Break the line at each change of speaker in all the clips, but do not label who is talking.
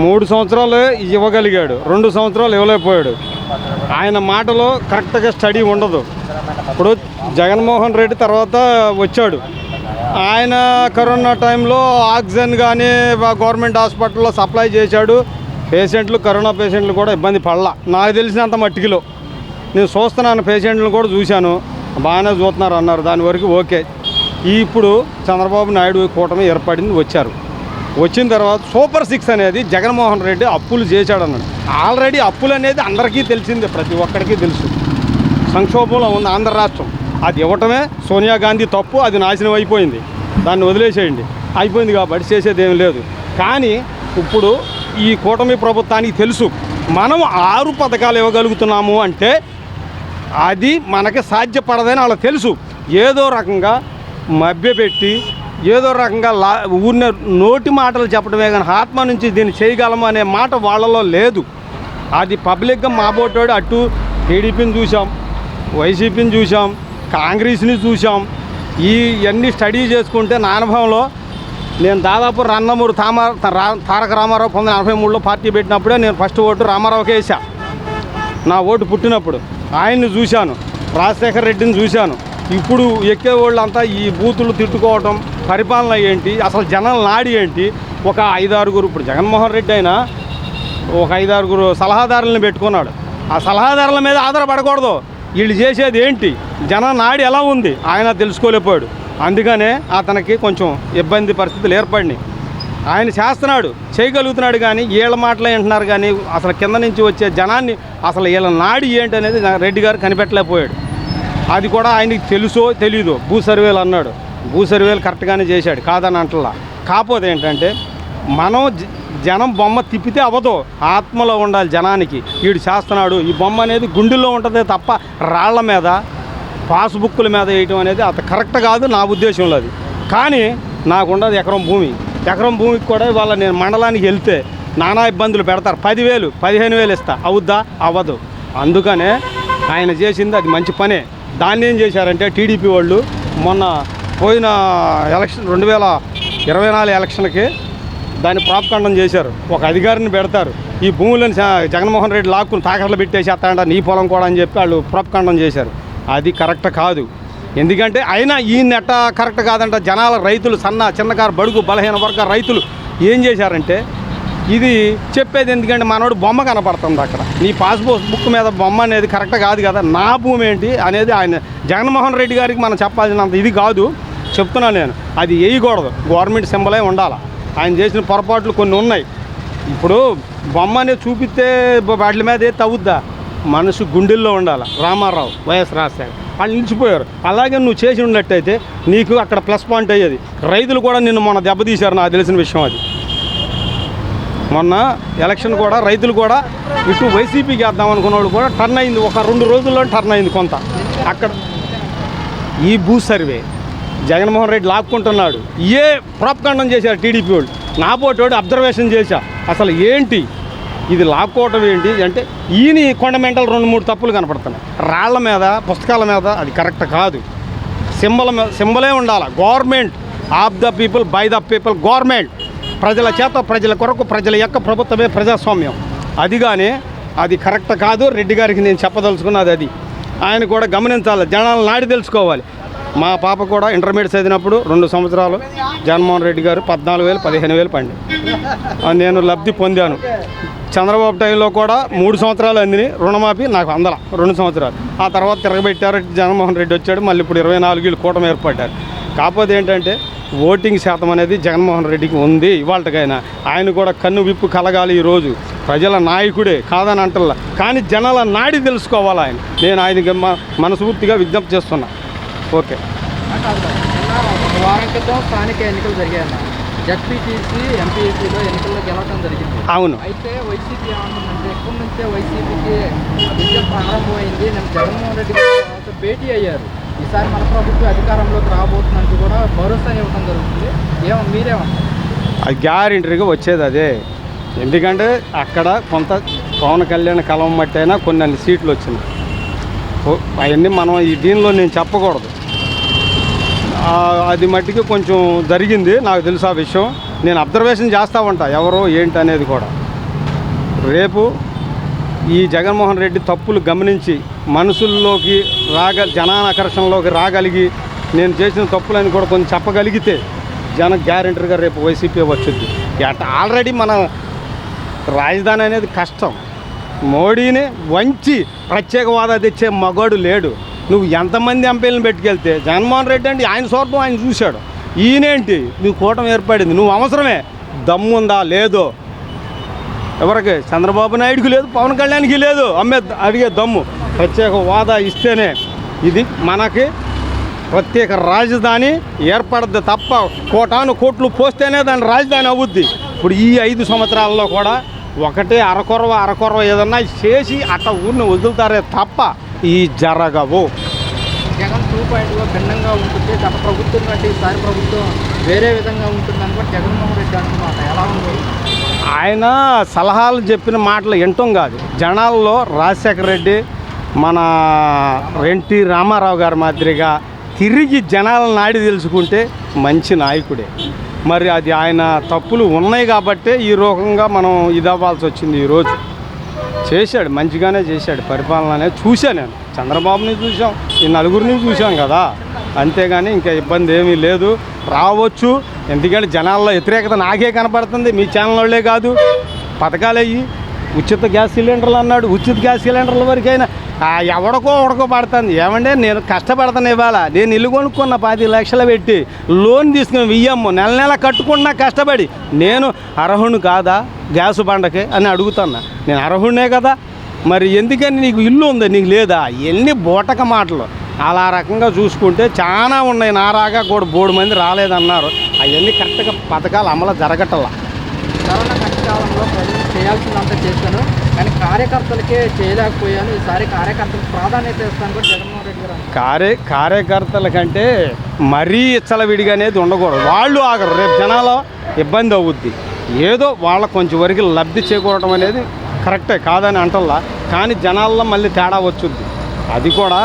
3 సంవత్సరాలు ఇవ్వగలిగాడు, 2 సంవత్సరాలు ఇవ్వలేకపోయాడు. ఆయన మాటలో కరెక్ట్గా స్టడీ ఉండదు. ఇప్పుడు జగన్మోహన్ రెడ్డి తర్వాత వచ్చాడు. ఆయన కరోనా టైంలో ఆక్సిజన్ కానీ గవర్నమెంట్ హాస్పిటల్లో సప్లై చేశాడు. పేషెంట్లు, కరోనా పేషెంట్లు కూడా ఇబ్బంది పడలా. నాకు తెలిసినంత మట్టికిలో నేను చూస్తున్నాను, పేషెంట్లను కూడా చూశాను, బాగానే చూస్తున్నారు అన్నారు. దాని వరకు ఓకే. ఇప్పుడు చంద్రబాబు నాయుడు కూటమి ఏర్పడింది, వచ్చారు. వచ్చిన తర్వాత సూపర్ 6 అనేది జగన్మోహన్ రెడ్డి అప్పులు చేశాడన్నాడు. ఆల్రెడీ అప్పులు అనేది అందరికీ తెలిసిందే, ప్రతి ఒక్కరికి తెలుసు. సంక్షోభంలో ఉంది ఆంధ్ర రాష్ట్రం. అది ఇవ్వటమే సోనియా గాంధీ తప్పు, అది నాశనం అయిపోయింది, దాన్ని వదిలేసేయండి, అయిపోయింది కాబట్టి చేసేది ఏం లేదు. కానీ ఇప్పుడు ఈ కూటమి ప్రభుత్వానికి తెలుసు మనం 6 పథకాలు ఇవ్వగలుగుతున్నాము అంటే అది మనకి సాధ్యపడదని వాళ్ళకి తెలుసు. ఏదో రకంగా మభ్యపెట్టి ఏదో రకంగా ఊరిన నోటి మాటలు చెప్పడమే కానీ ఆత్మ నుంచి దీన్ని చేయగలము అనే మాట వాళ్ళలో లేదు. అది పబ్లిక్గా మాబోటాడు. అటు టీడీపీని చూసాం, వైసీపీని చూసాం, కాంగ్రెస్ని చూసాం. ఇవన్నీ స్టడీ చేసుకుంటే నా అనుభవంలో నేను దాదాపు నందమూరి తారక రామారావు 1943లో పార్టీ పెట్టినప్పుడే నేను ఫస్ట్ ఓటు రామారావుకే వేసా. నా ఓటు పుట్టినప్పుడు ఆయన్ని చూశాను, రాజశేఖర రెడ్డిని చూశాను. ఇప్పుడు ఎక్కే వాళ్ళంతా ఈ బూతులు తిట్టుకోవటం, పరిపాలన ఏంటి, అసలు జనాల నాడి ఏంటి. ఒక 5-6 ఇప్పుడు జగన్మోహన్ రెడ్డి అయినా ఒక 5-6 సలహాదారులను పెట్టుకున్నాడు. ఆ సలహాదారుల మీద ఆధారపడకూడదు. వీళ్ళు చేసేది ఏంటి, జన నాడి ఎలా ఉంది ఆయన తెలుసుకోలేకపోయాడు. అందుకనే అతనికి కొంచెం ఇబ్బంది పరిస్థితులు ఏర్పడినాయి. ఆయన చేస్తున్నాడు, చేయగలుగుతున్నాడు, కానీ వీళ్ళ మాటలే వింటున్నారు. కానీ అసలు కింద నుంచి వచ్చే జనాన్ని అసలు వీళ్ళ నాడి ఏంటి అనేది రెడ్డి గారు కనిపెట్టలేకపోయాడు. అది కూడా ఆయనకి తెలుసో తెలీదో. భూ సర్వేలు అన్నాడు, భూ సర్వేలు కరెక్ట్గానే చేశాడు, కాదని అంటలా. కాకపోతే ఏంటంటే మనం జనం బొమ్మ తిప్పితే అవ్వదు, ఆత్మలో ఉండాలి జనానికి. వీడు చేస్తున్నాడు, ఈ బొమ్మ అనేది గుండెల్లో ఉంటుంది తప్ప రాళ్ల మీద పాస్బుక్కుల మీద వేయటం అనేది అంత కరెక్ట్ కాదు నా ఉద్దేశంలో. అది కానీ నాకుండదు ఎకరం భూమి. ఎకరం భూమికి కూడా ఇవాళ నేను మండలానికి వెళ్తే నానా ఇబ్బందులు పెడతారు. 10,000 15,000 ఇస్తా, అవుద్దా? అవ్వదు. అందుకనే ఆయన చేసింది అది మంచి పనే. దాన్ని ఏం చేశారంటే టీడీపీ వాళ్ళు మొన్న పోయిన ఎలక్షన్ 2024 ఎలక్షన్కి దాన్ని ప్రాపకాండం చేశారు. ఒక అధికారిని పెడతారు, ఈ భూములను జగన్మోహన్ రెడ్డి లాక్కుని తాకట్లు పెట్టేసేస్తాడంట, నీ పొలం కూడా అని చెప్పి వాళ్ళు ప్రాపకాండం చేశారు. అది కరెక్ట్ కాదు. ఎందుకంటే అయినా ఈ నెట్ట కరెక్ట్ కాదంట. జనాల రైతులు, చిన్నకారు బడుగు బలహీన వర్గ రైతులు ఏం చేశారంటే ఇది చెప్పేది ఎందుకంటే మనోడు బొమ్మ కనపడుతుంది అక్కడ, నీ పాస్బుక్ మీద బొమ్మ అనేది కరెక్ట్ కాదు కదా, నా భూమి ఏంటి అనేది ఆయన జగన్మోహన్ రెడ్డి గారికి మనం చెప్పాల్సినంత ఇది కాదు. చెప్తున్నాను నేను, అది వేయకూడదు, గవర్నమెంట్ సింబలే ఉండాలి. ఆయన చేసిన పొరపాట్లు కొన్ని ఉన్నాయి. ఇప్పుడు బొమ్మ అనేది చూపిస్తే వాటి మీద ఏ తవ్వుద్దా, మనసు గుండెల్లో ఉండాలి. రామారావు, వైఎస్ రాజశేఖర్ వాళ్ళు నిలిచిపోయారు. అలాగే నువ్వు చేసి ఉన్నట్టయితే నీకు అక్కడ ప్లస్ పాయింట్ అయ్యేది. రైతులు కూడా నిన్ను మొన్న దెబ్బతీశారు, నాకు తెలిసిన విషయం అది. మొన్న ఎలక్షన్ కూడా రైతులు కూడా ఇటు వైసీపీకి వేద్దాం అనుకున్న వాళ్ళు కూడా టర్న్ అయింది, ఒక 2 రోజుల్లో టర్న్ అయింది కొంత. అక్కడ ఈ భూ సర్వే జగన్మోహన్ రెడ్డి లాక్కుంటున్నాడు, ఏ ప్రాపకాండం చేశారు టీడీపీ వాళ్ళు. నా పోటోడు అబ్జర్వేషన్ చేశా, అసలు ఏంటి ఇది లాక్కోవటం ఏంటి అంటే ఈయన కొండమెంటల్ 2-3 తప్పులు కనపడుతున్నాయి. రాళ్ల మీద, పుస్తకాల మీద అది కరెక్ట్ కాదు. సింబలే ఉండాలి. Government of the people, by the people, government ప్రజల చేత, ప్రజల కొరకు, ప్రజల యొక్క ప్రభుత్వమే ప్రజాస్వామ్యం. అది కానీ అది కరెక్ట్ కాదు. రెడ్డి గారికి నేను చెప్పదలుచుకున్నది అది. ఆయన కూడా గమనించాలి, జనాలు నాడి తెలుసుకోవాలి. మా పాప కూడా ఇంటర్మీడియట్ చదివినప్పుడు 2 సంవత్సరాలు జగన్మోహన్ రెడ్డి గారు 14,000 15,000 పండి నేను లబ్ధి పొందాను. చంద్రబాబు టైంలో కూడా 3 సంవత్సరాలు అందిని రుణమాఫీ, నాకు 2 సంవత్సరాలు. ఆ తర్వాత తిరగబెట్టారు, జగన్మోహన్ రెడ్డి వచ్చాడు, మళ్ళీ ఇప్పుడు 24 ఏళ్ళు కూటమి ఏర్పడ్డారు. కాకపోతే ఏంటంటే ఓటింగ్ శాతం అనేది జగన్మోహన్ రెడ్డికి ఉంది ఇవాళకైనా. ఆయన కూడా కన్ను విప్పు కలగాలి. ఈరోజు ప్రజల నాయకుడే, కాదని అంటల్లా, కానీ జనాల నాడి తెలుసుకోవాలి ఆయన. నేను ఆయనకి మనస్ఫూర్తిగా విజ్ఞప్తి చేస్తున్నా. ఓకే.
వారం క్రితం స్థానిక ఎన్నికలు జరిగాయన్న, జడ్పీటీసీ ఎంపీసీలో ఎన్నికల్లో గెలవడం జరిగింది.
అవును.
అయితే వైసీపీ ఏమంటుందంటే ఎప్పటి నుంచే వైసీపీకి విజయం ప్రారంభమైంది. నేను జగన్మోహన్ రెడ్డి గారితో భేటీ అయ్యారు, ఈసారి మన ప్రభుత్వం అధికారంలోకి రాబోతున్నట్టు కూడా భరోసా ఇవ్వడం జరుగుతుంది. మీరేమంటారు?
అది గ్యారెంటీగా వచ్చేది అదే. ఎందుకంటే అక్కడ కొంత పవన్ కళ్యాణ్ కలం మట్టి అయినా కొన్ని సీట్లు వచ్చినాయి. అవన్నీ మనం ఈ దీనిలో నేను చెప్పకూడదు. అది మట్టికి కొంచెం జరిగింది, నాకు తెలుసు ఆ విషయం. నేను అబ్జర్వేషన్ చేస్తూ ఉంటా ఎవరో ఏంటి అనేది కూడా. రేపు ఈ జగన్మోహన్ రెడ్డి తప్పులు గమనించి మనసుల్లోకి జనాకర్షణలోకి రాగలిగి నేను చేసిన తప్పులని కూడా కొంచెం చెప్పగలిగితే గ్యారెంటీగా రేపు వైసీపీ వచ్చుద్ది. ఆల్రెడీ మన రాజధాని అనేది కష్టం. మోడీని వంచి ప్రత్యేక హోదా తెచ్చే మగాడు లేడు. నువ్వు ఎంతమంది ఎంపీలను పెట్టుకెళ్తే జగన్మోహన్ రెడ్డి అంటే ఆయన స్వార్థం ఆయన చూశాడు. ఈయనేంటి నువ్వు కూటమి ఏర్పడింది, నువ్వు అవసరమే, దమ్ముందా లేదో ఎవరికి చంద్రబాబు నాయుడుకి లేదు, పవన్ కళ్యాణ్కి లేదు అడిగే దమ్ము. ప్రత్యేక హోదా ఇస్తేనే ఇది మనకి ప్రత్యేక రాజధాని ఏర్పడద్ది తప్ప కోట్లు పోస్తేనే దాని రాజధాని అవుద్ది. ఇప్పుడు ఈ 5 సంవత్సరాల్లో కూడా ఒకటే అరకొరవ ఏదన్నా చేసి అట్ట ఊరిని వదులుతారే తప్ప ఈ జరగవు.
జగన్ 2.0 భిన్నంగా ఉంటుంది, గత ప్రభుత్వం కంటే ఈసారి ప్రభుత్వం వేరే విధంగా ఉంటుందని కూడా జగన్మోహన్ రెడ్డి అంటున్నమాట. ఎలా ఉంది?
ఆయన సలహాలు చెప్పిన మాటలు వింటాం కాదు. జనాల్లో రాజశేఖర రెడ్డి మన ఎన్టీ రామారావు గారి మాదిరిగా తిరిగి జనాల నాడి తెలుసుకుంటే మంచి నాయకుడే. మరి అది ఆయన తప్పులు ఉన్నాయి కాబట్టే ఈ రకంగా మనం ఇదవ్వాల్సి వచ్చింది. ఈరోజు చేశాడు, మంచిగానే చేశాడు పరిపాలన అనేది చూశాను. నేను చంద్రబాబుని చూసాం, ఈ నలుగురిని చూసాం కదా, అంతేగాని ఇంకా ఇబ్బంది ఏమీ లేదు. రావచ్చు, ఎందుకంటే జనాల్లో వ్యతిరేకత నాకే కనపడుతుంది, మీ ఛానల్ వాళ్ళే కాదు. పథకాలు అయ్యి ఉచిత గ్యాస్ సిలిండర్లు అన్నాడు, ఉచిత గ్యాస్ సిలిండర్ల వరకైనా ఎవడకో పడుతుంది. ఏమంటే నేను కష్టపడతాను, ఇవాళ నేను ఇల్లు కొనుక్కున్న 10 లక్షలు పెట్టి లోన్ తీసుకుని వియ్యమ్ము నెల కట్టుకున్నా కష్టపడి, నేను అర్హుడు కాదా గ్యాసు బండకి అని అడుగుతున్నా. నేను అర్హుడినే కదా, మరి ఎందుకని నీకు ఇల్లు ఉంది నీకు లేదా? ఎన్ని బోటక మాటలు. అలా రకంగా చూసుకుంటే చాలా ఉన్నాయి. నారాగా కూడా 3 మంది రాలేదన్నారు. అవన్నీ కరెక్ట్గా పథకాలు అమలు జరగటల్లా.
కరోనా కష్టకాలంలో ప్రజలు చేయాల్సిందంతా చేశాను, కానీ కార్యకర్తలకే చేయలేకపోయాను. ఈసారి కార్యకర్తలకు ప్రాధాన్యత ఇస్తాను కూడా జగన్మోహన్ రెడ్డి గారు.
కార్యకర్తల కంటే మరీ ఇచ్చలవిడిగా అనేది ఉండకూడదు. వాళ్ళు ఆగరు, రేపు జనాల ఇబ్బంది అవుద్ది. ఏదో వాళ్ళ కొంచెం వరకు లబ్ధి చేకూరడం అనేది కరెక్టే, కాదని అంటల్లా. కానీ జనాల్లో మళ్ళీ తేడా వచ్చుద్ది. అది కూడా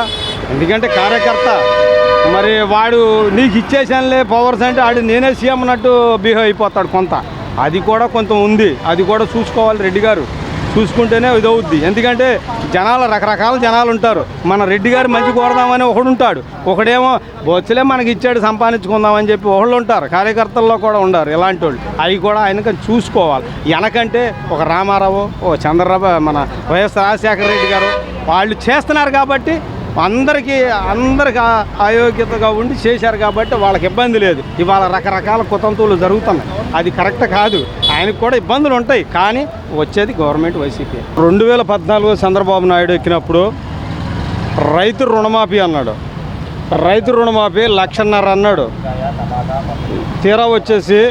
ఎందుకంటే కార్యకర్త మరి వాడు నీకు ఇచ్చేసానులే పవర్స్ అంటే ఆడు నేనే సీఎం అన్నట్టు బిహేవ్ అయిపోతాడు కొంత. అది కూడా కొంత ఉంది, అది కూడా చూసుకోవాలి రెడ్డి గారు. చూసుకుంటేనే ఇదవుద్ది. ఎందుకంటే రకరకాల జనాలు ఉంటారు. మన రెడ్డి గారు మంచి కోరదామని ఒకడు ఉంటాడు, ఒకడేమో బొచ్చులే మనకి ఇచ్చాడు సంపాదించుకుందామని చెప్పి ఒకళ్ళు ఉంటారు. కార్యకర్తల్లో కూడా ఉంటారు ఇలాంటి వాళ్ళు. అవి కూడా ఆయనకి చూసుకోవాలి. వెనకంటే ఒక రామారావు, ఓ చంద్రబాబు, మన వైఎస్ రాజశేఖర రెడ్డి గారు వాళ్ళు చేస్తున్నారు కాబట్టి అందరికీ అయోగ్యతగా ఉండి చేశారు కాబట్టి వాళ్ళకి ఇబ్బంది లేదు. ఇవాళ రకరకాల కుతంతులు జరుగుతున్నాయి, అది కరెక్ట్ కాదు. ఆయనకు కూడా ఇబ్బందులు ఉంటాయి, కానీ వచ్చేది గవర్నమెంట్ వైసీపీ. 2014 చంద్రబాబు నాయుడు ఎక్కినప్పుడు రైతు రుణమాఫీ అన్నాడు. రైతు రుణమాఫీ 1,50,000 అన్నాడు. తీరా వచ్చేసి